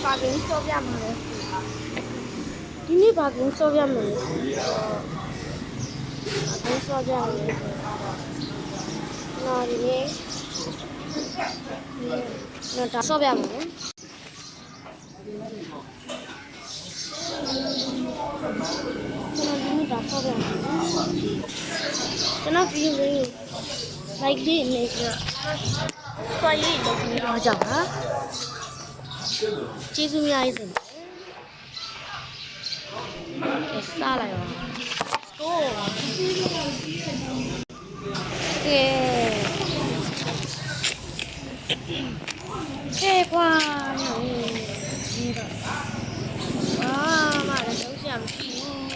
ဘာကင်းဆော့ပြမှာလဲဒီနေ့ဘာကင်းဆော့ပြမှာလဲဘာကင်းဆော့ပြမှာလဲနော်ဒီနေ့နော်ဒါဆော့ပြမှာလဲကျွန်တော်ဒီနေ့ဒါဆော့ပြမှာကျွန်တော်ဗီဒီယိုလေး like လေးနေကြဆွာရေးလုပ်ပြီးတော့ကြောက်ဟာကျေးဇူးများရေးစင်စားလိုက်ပါကိုကဲကွာဒီတော့မလည်းလုံးရှာမရှိဘူး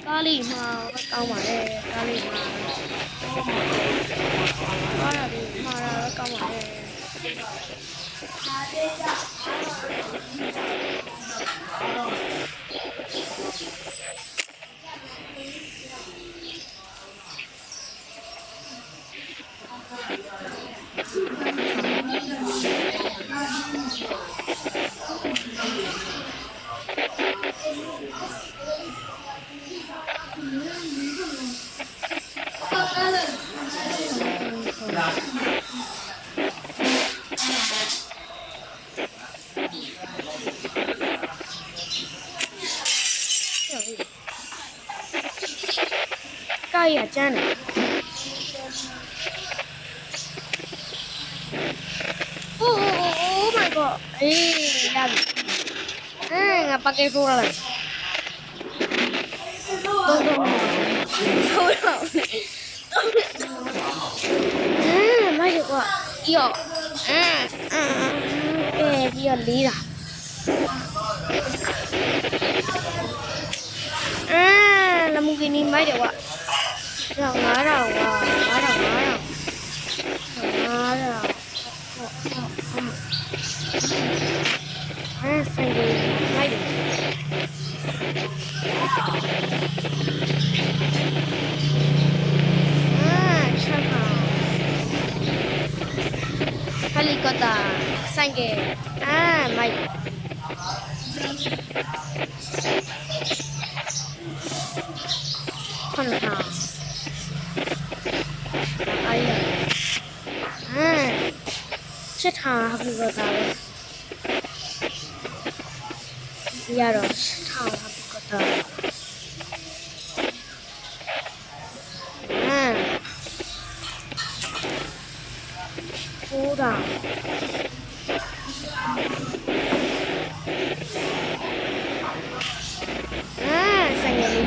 ကားလေးမှာကောင်းပါလေကားလေးမှာကားလေးမှာကောင်းပါလေကားရကျန်းတယ်Oh my god အေးရပြီငါပါကေထိုးလာလိုက်ထိုးတော့မိုက်ကွာယောဒီရလေးတာလမူကီနီမိုက်တယ်ကွာ9000ကွာ9000ဆိုင်ကြီးမိုက်တယ်ချက်ပါဟယ်လီကော်ပတာဆိုင်ကြီးမိုက်ခဏအားရချက်ထားဟယ်လီကော်ပတာရတော့ထားဟယ်လီကော်ပတာဟုတ်တာဆိုင်ရလေး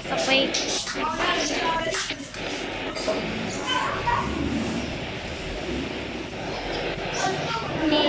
စပိတ်နေ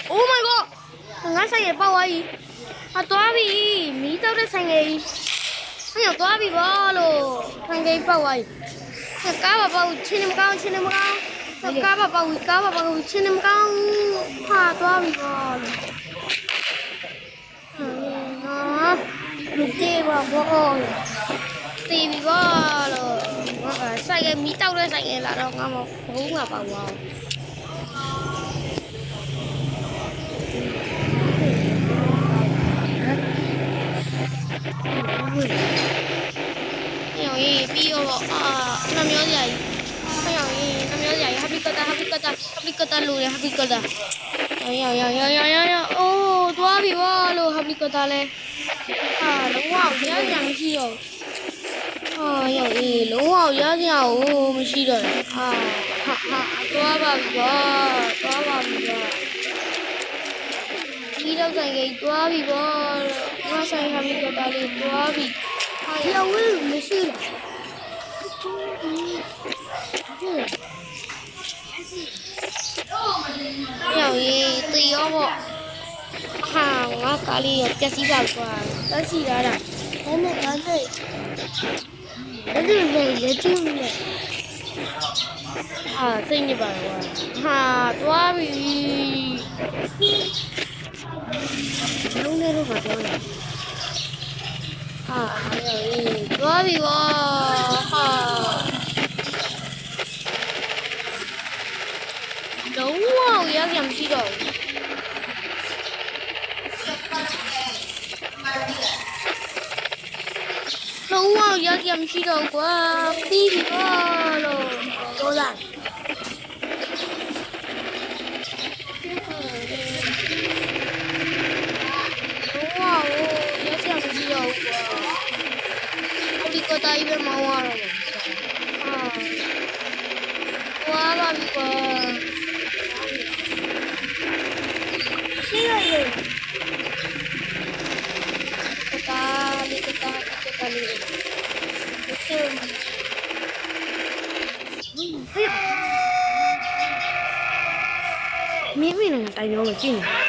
Oh my god ငါဆိုင်ရပေါက်သွားပြီသွားပြီမီးတောက်တဲ့ဆိုင်ကြီးဟဲ့သွားပြီဘောလို့ဆိုင်ကြီးပေါက်သွားပြီကားပါပေါက်ချင်းမကောင်းကားပါပေါက်ချင်းမကောင်းဟာသွားပြီဘောလို့လူတေးပါဘောတေးပြီဘောလို့ဆိုင်ကြီးမီးတောက်တဲ့ဆိုင်ကြီးလာတော့ငါမဘုံငါပေါက်သွားပြီးတော့နှမျိုးစရာကြီးနှမျိုးစရာကြီး happy kata လို့ရ happy kata အိုးသွားပြီဗောလို့ happy kata လဲလုံးဝရရမရှိတော့ ရောအေးလုံးဝရစရာကိုမရှိတော့ဘူးဟာသွားပါပြီကွာသွားပါပြီကွာဒီတော့ဆိုင်ကြီးသွားပြီကွာငါဆိုင်ဟာမိကတာလေးသွားပြီဟာရောဝေးမရှိရောရေးတေးရောပေါ့ဟာငါကားလေးပြက်စီးပါကွာတက်စီလာတာဒါနဲ့ဒါနဲ့အဲ့ဒီလေလက်ကျင်းလေဟာစိတ်ညစ်ပါကွာဟာသွားပြီလုံးနေတော့မပြောနဲ့ဟာသွားပြီကွာဟာလုံးဝရစရာမရှိတော့ဘူးလုံးဝရစရာမရှိတော့ကွာပြီးပြီကွာလို့ပြောလိုက်လုံးဝရစရာမရှိတော့ကွာဒီကတိုင်းပဲမောင်းရတော့ဟာဝါပါပြီကွာရှိရလေတာလေးတာလေးမင်းမင်းနဲ့တိုင်ရောမကြည့်နေ